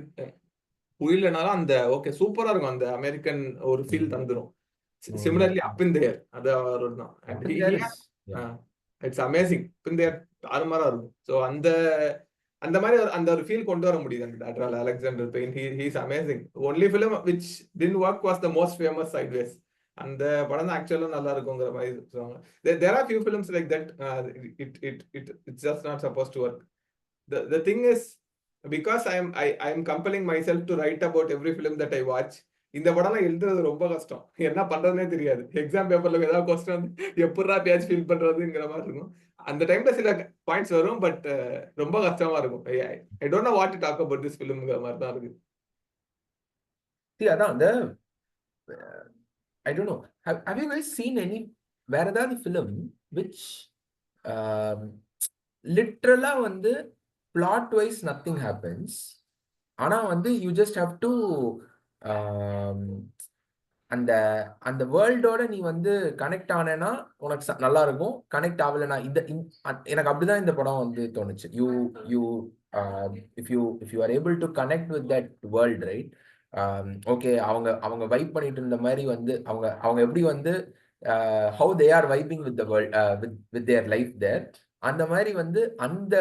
புரியலனாலும் அந்த ஓகே சூப்பரா இருக்கும். அந்த அமெரிக்கன் ஒரு ஃபீல் தந்துரும். Similarly, Up in There, அது அவரோட தான். It's amazing. Up in There தாறுமாறா இருக்கும். ஸோ அந்த மாதிரி அந்த ஒரு ஃபீல் கொண்டு வர முடியுது அந்த டேரக்டரால. Alexander Payne, he is amazing. Only film which didn't work was the most famous Sideways. அந்த படம் தான் ஆக்சுவலா நல்லா இருக்குங்கிற மாதிரி சொல்லுவாங்க. There are few films like that. It's just not supposed to work. The thing is, because I am compelling myself to write about every film that I watch, இந்த படம்லாம் எழுதுறது ரொம்ப கஷ்டம். என்ன பண்றதுனே தெரியாது. எக்ஸாம் பேப்பர்ல ஏதாவது கொஸ்டின் வந்து எப்படா பேஜ் ஃபில் பண்றதுங்கிற மாதிரி இருக்கும். அந்த டைம்ல சில பாயிண்ட்ஸ் வரும், பட் ரொம்ப கஷ்டமா இருக்கும். I don't know what to talk about this ஃபிலிம்ங்கிற மாதிரி தான் இருக்கு. அதான் அந்த I don't know. Have you guys seen any வேற ஏதாவது film which literally வந்து plot wise nothing happens, ஆனா வந்து you just have to அந்த அந்த வேர்ல்டோட நீ வந்து கனெக்ட் ஆனேன்னா உனக்கு நல்லா இருக்கும். கனெக்ட் ஆகலைன்னா எனக்கு அப்படிதான் இந்த படம் வந்து தோணுச்சு. If you are able to connect with that world, right? Okay, அவங்க வைப் பண்ணிட்டு இருந்த மாதிரி வந்து அவங்க எப்படி வந்து how they are vibing with the world with their life there, அந்த மாதிரி வந்து அந்த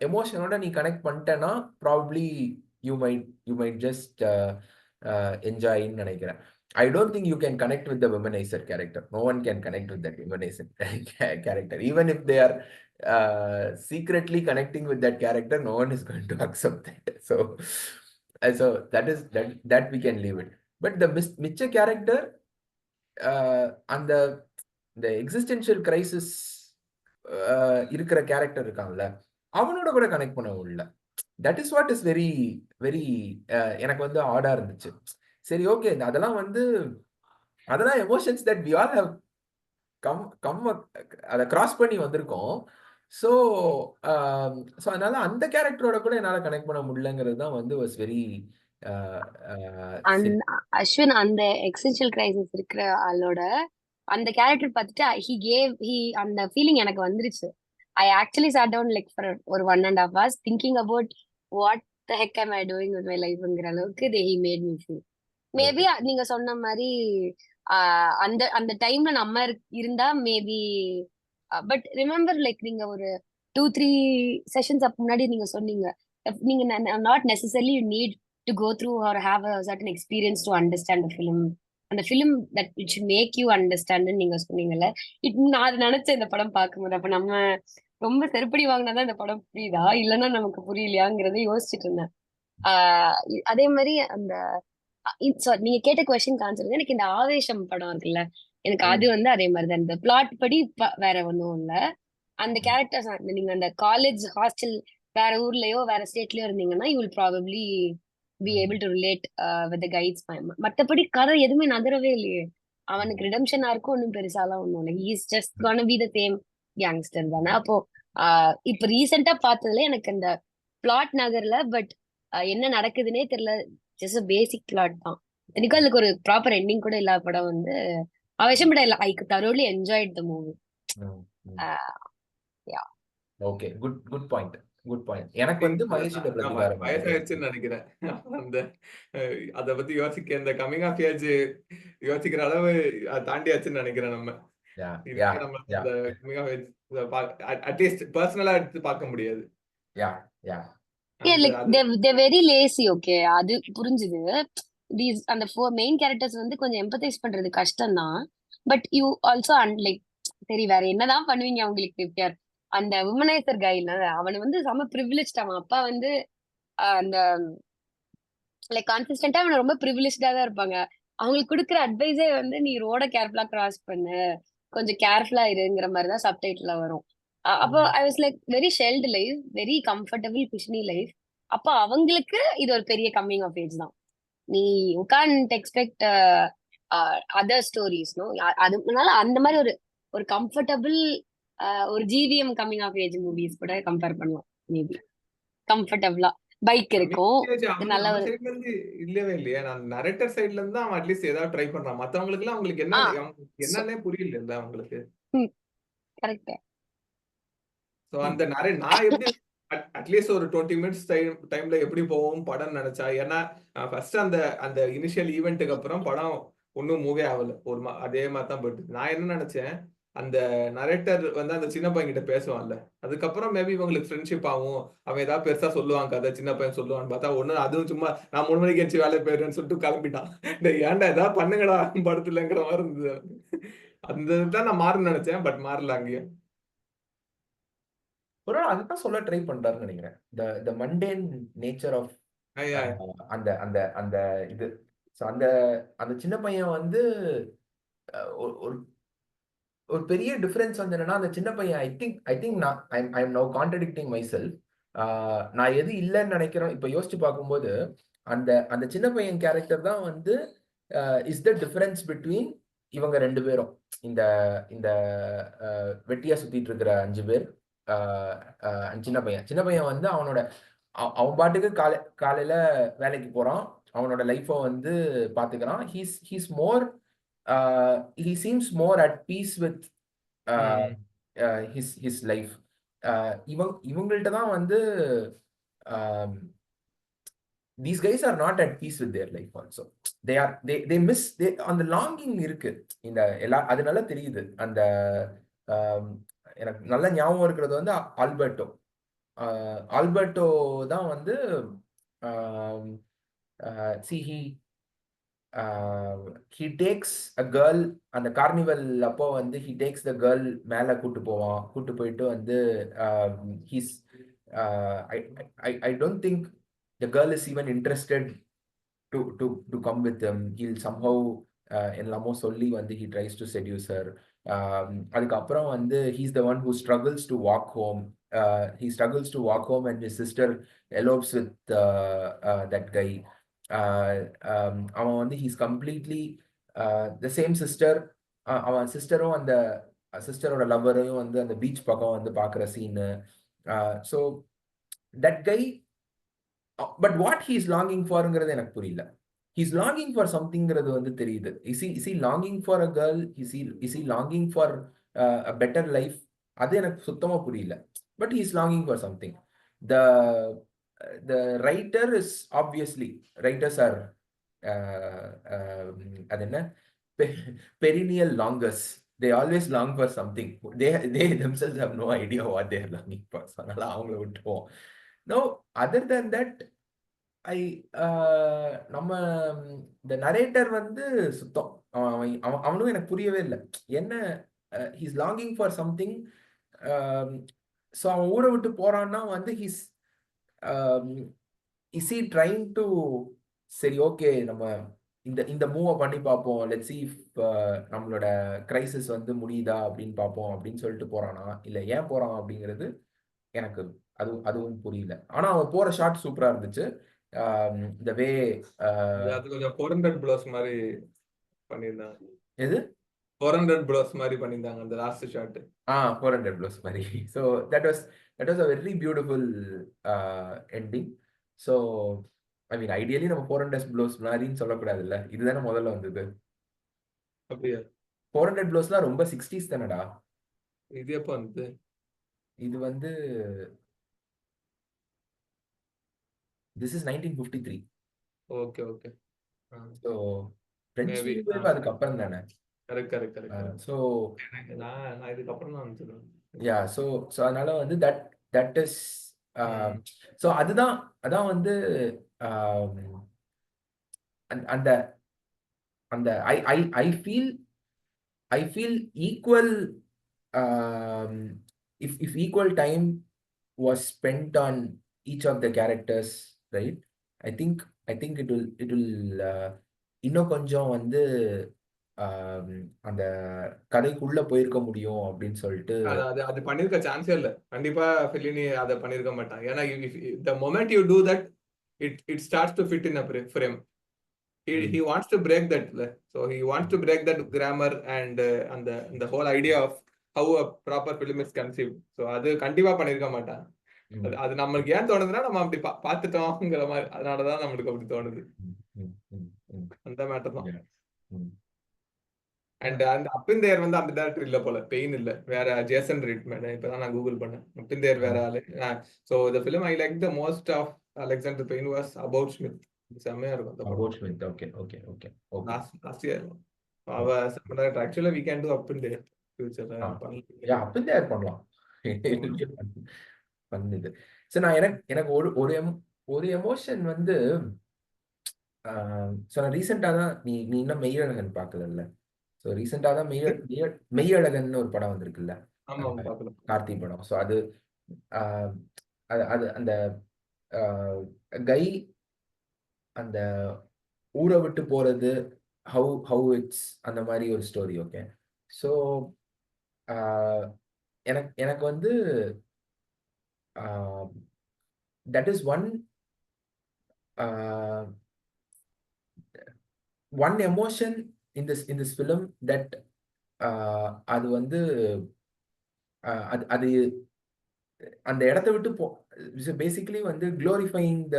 எமோஷனோட நீ கனெக்ட் பண்ணிட்டேன்னா ப்ராபப்ளி யூ மைட் ஜஸ்ட் என்ஜாய்ன்னு நினைக்கிறேன். I don't think you can connect with the womanizer character. No one can connect with that womanizer character. Even if they are secretly connecting with that character, no one is going to accept that. So that we can leave it. But the Mitcha character, and the existential crisis இருக்கிற character இருக்காங்கல்ல, அவனோட கூட connect பண்ண முடியல. That is what is very very எனக்கு வந்து ஆடா இருந்துச்சு. சரி, ஓகே, அதெல்லாம் emotions that we all have come அதை கிராஸ் பண்ணி வந்திருக்கோம். ஸோ அதனால அந்த கேரக்டரோட கூட என்னால் கனெக்ட் பண்ண முடியலங்கிறது தான் வந்து வாஸ் வெரி. அஸ்வின், அந்த எக்ஸிஸ்டென்ஷியல் கிரைசிஸ் இருக்கிற ஆளோட அந்த கேரக்டர் பார்த்துட்டு அந்த ஃபீலிங் எனக்கு வந்துருச்சு. I actually sat down like for ஒரு 1.5 hours thinking about what the heck am I doing with my life-ங்கிற அளவுக்கு he made me feel. Maybe நீங்க சொன்ன மாதிரி அந்த டைம்ல நம்ம இருந்தா மேபி. பட் ரிமெம்பர், லைக் நீங்க ஒரு 2-3 செஷன்ஸ் முன்னாடி நீங்க சொன்னீங்க, நீங்க not necessarily you need to go through or have a certain experience to understand the film. அந்த film that it should make you understand நீங்க சொன்னீங்கல்ல. நான் அது நினைச்சேன் இந்த படம் பார்க்கும்போது. அப்ப நம்ம ரொம்ப செருப்படி வாங்கினாதான் இந்த படம் புரியுதா இல்லைன்னா நமக்கு புரியலையாங்கிறத யோசிச்சுட்டு இருந்தேன். அதே மாதிரி அந்த நீங்க கேட்ட கொஸ்டின் ஆன்சர் எனக்கு இந்த ஆவேசம் படம் இருக்குல்ல, எனக்கு அது வந்து அதே மாதிரிதான். இந்த பிளாட் படி வேற ஒன்றும் இல்ல. அந்த கேரக்டர்ஸ் நீங்க அந்த காலேஜ் ஹாஸ்டல் வேற ஊர்லயோ வேற ஸ்டேட்லயோ இருந்தீங்கன்னா you will probably be able to relate with guides. மத்தபடி கதை எதுவுமே நகரவே இல்லையே. அவனுக்கு ரிடம்ஷன் ஆர்க்கும் ஒன்றும் பெருசாலாம் ஒன்றும் இல்லை. ஹீஸ் ஜஸ்ட் கான பி த சேம் கேங்ஸ்டர் தானே. அப்போ இப்ப ரீசெண்டா பார்த்ததுல எனக்கு அந்த பிளாட் நகர்ல, பட் என்ன நடக்குதுன்னே தெரியல. ஜஸ்ட் பேசிக் பிளாட் தான். எனக்கு அதுக்கு ஒரு ப்ராப்பர் எண்டிங் கூட இல்லாத படம் வந்து அவசியம் இல்ல. I thoroughly enjoyed the movie. Yeah okay, good point. எனக்கு வந்து மகேஷோட பிரதிகாரம் வயசாயிடுச்சுன்னு நினைக்கிறேன். அந்த அத பத்தி யோசிக்க இந்த கமிங் ஆஃப் ஏஜ் யோசிக்கிற அளவு தாண்டியாச்சுன்னு நினைக்கிறேன் நம்ம. நம்ம அந்த கமிங் ஆஃப் ஏஜ் அட்லீஸ்ட் பர்சனலா எடுத்து பார்க்க முடியாது. Very lazy. ஓகே, அது புரிஞ்சுது. அந்த 4 மெயின் கேரக்டர்ஸ் வந்து கொஞ்சம் எம்பத்தைஸ் பண்றது கஷ்டம் தான். பட் யூ ஆல்சோ லைக் சரி வேற என்னதான் பண்ணுவீங்க அவங்களுக்கு. அந்த உமனைசர் கைல அவன் வந்து செம ப்ரிவிலேஜ். அவன் அப்பா வந்து அந்த லைக் கான்சிஸ்டன்டா அவன் ரொம்ப ப்ரிவிலேஜ்டா தான் இருப்பாங்க. அவங்களுக்கு கொடுக்குற அட்வைஸே வந்து நீ ரோட கேர்ஃபுல்லா கிராஸ் பண்ணு, கொஞ்சம் கேர்ஃபுல்லா இருங்கிற மாதிரி தான் சப்டைட்டில் வரும். அப்போ I was like very sheltered life, very comfortable cushiony life. அப்போ அவங்களுக்கு இது ஒரு பெரிய கம்மிங் ஆஃப் ஏஜ் தான். நீ you can't expect other stories. No, அதனால அந்த மாதிரி ஒரு கம்ஃபர்டபுள் ஒரு GVM coming of age movies கூட கம்பேர் பண்ணலாம். மேபி கம்ஃபர்டபுளா பைக் இருக்கும், நல்ல ஒரு இல்லவே இல்லையா. நான் நரேட்டர் சைடுல இருந்து தான் அவன் அட்லீஸ்ட் ஏதாவது ட்ரை பண்றான். மத்தவங்களுக்கு எல்லாம் அவங்களுக்கு என்னன்னே புரியல இல்ல அவங்களுக்கு. கரெக்ட். சோ அந்த நான் எப்படி அட்லீஸ்ட் ஒரு 20 மினிட்ஸ் டைம்ல எப்படி போவோம் படம் நினைச்சா. ஏன்னா ஃபர்ஸ்ட் அந்த இனிஷியல் ஈவெண்ட்டுக்கு அப்புறம் படம் ஒன்னும் மூவே ஆகல. அதே மாதிரி தான் போயிட்டு. நான் என்ன நினைச்சேன், அந்த நரேட்டர் வந்து அந்த சின்ன பையன் கிட்ட பேசுவான்ல, அதுக்கப்புறம் மேபி இவங்களுக்கு ஃப்ரெண்ட்ஷிப் ஆகும், அவன் ஏதாவது பெருசா சொல்லுவான் கதை, சின்ன பையன் சொல்லுவான்னு பார்த்தா ஒண்ணு அதுவும் சும்மா நான் 3 மணிக்கு எச்சு வேலையை போயிடுறேன்னு சொல்லிட்டு கிளம்பிட்டான். ஏன்டா ஏதாவது பண்ணுங்கடா படத்துலங்கிற மாதிரி இருந்தது. அந்த இதுதான் நான் மாறுன்னு நினைச்சேன், பட் மாறல அங்கேயும். ஒரு நாள் அதுதான் சொல்ல ட்ரை பண்றாருன்னு நினைக்கிறேன். the mundane nature of அந்த அந்த அந்த இது. அந்த அந்த சின்ன பையன் வந்து ஒரு பெரிய டிஃபரன்ஸ் வந்து என்னன்னா, அந்த சின்ன பையன் ஐ திங்க் நான் I am now contradicting my self. நான் எது இல்லைன்னு நினைக்கிறேன் இப்ப யோசிச்சு பார்க்கும்போது, அந்த அந்த சின்ன பையன் கேரக்டர் தான் வந்து இஸ் த டிஃபரன்ஸ் பிட்வீன் இவங்க 2 பேரும். இந்த இந்த வெட்டியா சுத்திட்டு இருக்கிற 5 பேர். சின்ன பையன் வந்து அவன் பாட்டுக்கு காலையில வேலைக்கு போறான், அவனோட லைஃபை வந்து பாத்துக்கிறான். He's more he seems more at peace with his life. இவங்கள்ட்ட தான் வந்து these guys are not at peace with their life also. They miss அந்த லாங்கிங் இருக்கு. இந்த அதனால தெரியுது. அந்த எனக்கு நல்ல ஞாபகம் இருக்கிறது வந்து ஆல்பர்ட்டோ தான் வந்து he takes a girl அந்த கார்னிவல் அப்போ வந்து he takes the girl மேல கூட்டு போயிட்டு வந்து he's I don't think the girl is even interested to come with him. He'll somehow எல்லாமோ சொல்லி வந்து he tries to seduce her. அதுக்கப்புறம் வந்து he's the one who struggles to walk home. He struggles to walk home and his sister elopes with that guy. அவன் வந்து he's completely the same sister. அவன் சிஸ்டரும் அந்த சிஸ்டரோட லவ்வரையும் வந்து அந்த பீச் பக்கம் வந்து பார்க்குற scene. So that guy, but what he's longing ஃபார்ங்கிறது எனக்கு புரியல. ஹீஸ் லாங்கிங் ஃபார் சம்திங்கிறது வந்து தெரியுது. Is he longing for a girl? Is he longing for a better life? அது எனக்கு சுத்தமா புரியல. But he's longing for something. The writer is obviously, writers are அது என்ன, perennial longers. They always long for something. They themselves have no idea what they are longing for. So அதனால அவங்கள விட்டுருவோம். No, other than that, நம்ம இந்த narrator வந்து சுத்தம் அவனும் எனக்கு புரியவே இல்லை. என்ன he's longing for something. So அவன் ஊரை விட்டு போறான்னா வந்து இஸ் he trying to சரி ஓகே நம்ம இந்த மூவை பண்ணி பார்ப்போம், லெட்ஸ் see if நம்மளோட கிரைசிஸ் வந்து முடியுதா அப்படின்னு பார்ப்போம் அப்படின்னு சொல்லிட்டு போறானா இல்ல ஏன் போறான் அப்படிங்கிறது எனக்கு அதுவும் புரியல. ஆனா அவன் போற ஷாட் சூப்பரா இருந்துச்சு. இந்த வே அது கொஞ்சம் 400 ப்ளோஸ் மாதிரி பண்ணியிருந்தாங்க. எது 400 ப்ளோஸ் மாதிரி பண்ணியிருந்தாங்க அந்த லாஸ்ட் ஷாட். 400 ப்ளோஸ் மாதிரி. So that was a very beautiful ending. So I mean ideally நம்ம 400 ப்ளோஸ் மாதிரின்னு சொல்லக்கூடாதுல்ல, இதுதானே முதல்ல வந்தது. அப்படியா? 400 ப்ளோஸ்லாம் ரொம்ப 60s தானடா. இது எப்போ வந்து? இது வந்து this is 1953. Okay okay. So French maybe new wave அதுக்கப்புறம் தானே. Correct correct correct. ஸோ நான் இதுக்கப்புறம் தான் வந்துருக்கேன். யா ஸோ அதனால வந்து தட் இஸ் ஸோ அதான் வந்து அந்த அந்த I I I feel I feel equal if equal time was spent on each of the characters, right? I think it will இன்னும் கொஞ்சம் வந்து அந்த கதைக்குள்ள போயிருக்க முடியும் அப்படின்னு சொல்லிட்டு. அது பண்ணிருக்க சான்ஸே இல்ல. கண்டிப்பா ஃபெல்லினி அதை பண்ணிருக்க மாட்டான். ஏன்னா the moment you do that it starts to fit in a frame. He wants to break that. So he wants to break that grammar and the whole idea of how a proper film is conceived. So அது கண்டிப்பா பண்ணிருக்க மாட்டான். அது நம்மளுக்கு ஏன் தோணுதுன்னா நம்ம அப்படி பார்த்துட்டோம்ங்கிற மாதிரி, அதனாலதான் நம்மளுக்கு அப்படி தோணுது. அந்த மேட்டர் தான். அண்ட் அந்த அப்பிந்தேர் வந்து அந்த டேரக்டர் இல்ல போல, பெயின் இல்ல, வேற ஜேசன் ரீட்மேன். இப்பதான் நான் கூகுள் பண்ணேன், அப்பிந்தேர் வேற ஆளு. So the film I like the most of Alexander Payne was About Schmidt. செம்மையா இருக்கும் அந்த About Schmidt. Okay. Last year அவ ஆக்சுவலா we can do Appinder ஃபியூச்சர்ல யா அப்பிந்தேர் பண்ணலாம். பண்ணுது. சோ நான் எனக்கு ஒரு எமோஷன் வந்து ஸோ நான் ரீசெண்டாக தான் நீ இன்னும் மெய்யழகன் பார்க்கலல்ல. ஸோ ரீசெண்டாக தான் மெய்யழகன் ஒரு படம் வந்திருக்குல்ல, கார்த்தி படம். ஸோ அது அது அந்த கை அந்த ஊரை விட்டு போறது, ஹவு இட்ஸ் அந்த மாதிரி ஒரு ஸ்டோரி. ஓகே. ஸோ எனக்கு வந்து that is one emotion in this film that அது வந்து அது அந்த இடத்த விட்டு பேசிக்கலி வந்து குளோரிஃபைங் த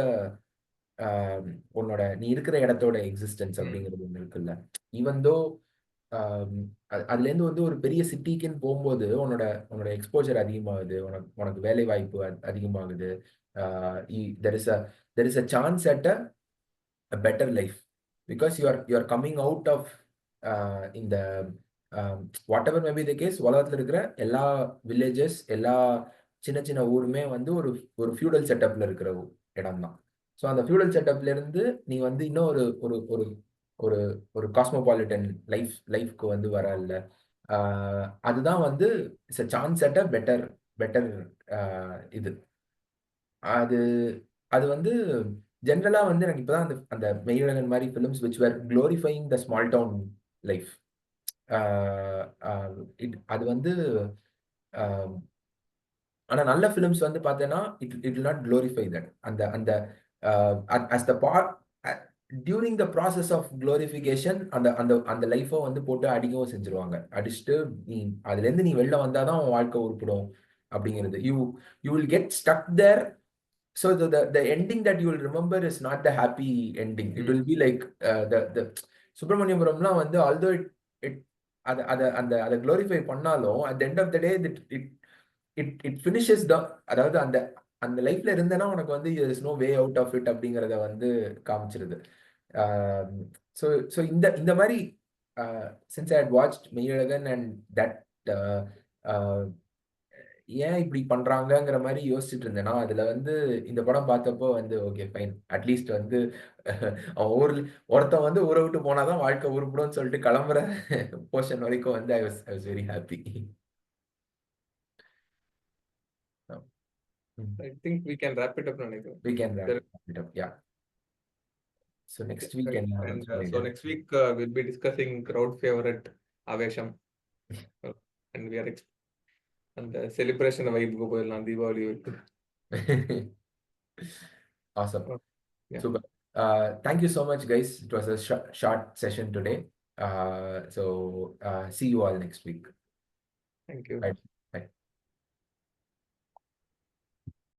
உன்னோட நீ இருக்கிற இடத்தோட எக்ஸிஸ்டன்ஸ் அப்படிங்கிறது ஒன்று இருக்குல்ல. ஈவன் தோ அதுல இருந்து வந்து ஒரு பெரிய சிட்டிக்குன்னு போகும்போது உன்னோட எக்ஸ்போஜர் அதிகமாகுது, உனக்கு வேலை வாய்ப்பு அதிகமாகுது. there is a chance at a better life because you are coming out of in the whatever may be the case. உலகத்துல இருக்கிற எல்லா வில்லேஜஸ், எல்லா சின்ன சின்ன ஊருமே வந்து ஒரு ஃபியூடல் செட்டப்ல இருக்கிற இடம் தான். ஸோ அந்த ஃபியூடல் செட்டப்ல இருந்து நீ வந்து இன்னும் ஒரு ஒரு ஒரு ஒரு ஒரு காஸ்மோபாலிட்டன் லைஃப்க்கு வந்து வர இல்ல. அதுதான் வந்து it's a chance at a better இது. அது வந்து ஜென்ரலா வந்து எனக்கு இப்பதான் அந்த மெய்யழகன் மாதிரி films which were glorifying the small town life. அது வந்து ஆனா நல்ல ஃபிலிம்ஸ் வந்து பார்த்தேன்னா it will not glorify that. அந்த as the part during the process of glorification அந்த லைஃபை வந்து போட்டு அடிக்கவும் செஞ்சிருவாங்க. அடிச்சுட்டு அதுல இருந்து நீ வெளில வந்தாதான் உன் வாழ்க்கை உருப்பிடும் அப்படிங்கிறது. you will get stuck there. So the ending that you will remember is not the happy ending. It will be like the சுப்பிரமணியபுரம்லாம் வந்து although it அதை glorify பண்ணாலும் at the end of the day it finishes அதாவது அந்த லைஃப்ல இருந்தேன்னா உனக்கு வந்து there is no way out of it அப்படிங்கிறத வந்து காமிச்சிருது. ஸோ இந்த மாதிரி since I had watched Meiyazhagan and that ஏன் இப்படி பண்றாங்கங்கிற மாதிரி யோசிச்சுட்டு இருந்தேன்னா அதுல வந்து இந்த படம் பார்த்தப்போ வந்து ஓகே ஃபைன், அட்லீஸ்ட் வந்து அவன் ஒருத்தன் வந்து ஊரை விட்டு போனாதான் வாழ்க்கை உருப்பிடும்னு சொல்லிட்டு கிளம்புற போர்ஷன் வரைக்கும் வந்து I was very happy. I think we can wrap it up. We can wrap it up, yeah. So next week Right. என்ன And announce so பண்ணிடு. next week we'll be discussing crowd favorite Avesham. And we are அந்த celebration வைப்புக்கு போயிடலாம் தீபாவளி வைப்பு. Awesome. Yeah. Super. Thank you so much, guys. It was a short session today. So see you all next week. Thank you. Bye. Bye.